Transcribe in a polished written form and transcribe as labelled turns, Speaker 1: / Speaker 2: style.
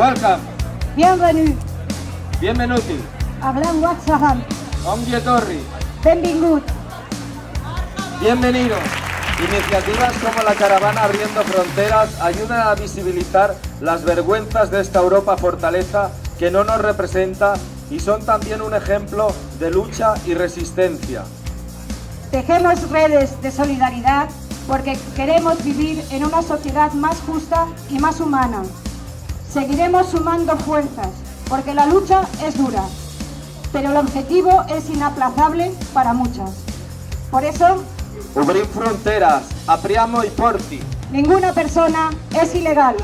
Speaker 1: Welcome.
Speaker 2: Bienvenue.
Speaker 1: Bienvenuti.
Speaker 2: Hablan WhatsApp.
Speaker 1: Ongi etorri.
Speaker 2: Benvingut.
Speaker 1: Bienvenidos. Iniciativas como la Caravana Abriendo Fronteras ayudan a visibilizar las vergüenzas de esta Europa fortaleza que no nos representa y son también un ejemplo de lucha y resistencia.
Speaker 2: Tejemos redes de solidaridad porque queremos vivir en una sociedad más justa y más humana. Seguiremos sumando fuerzas porque la lucha es dura, pero el objetivo es inaplazable para muchas. Por eso,
Speaker 1: Obrim fronteras, apriamo i porti.
Speaker 2: ninguna persona es ilegal.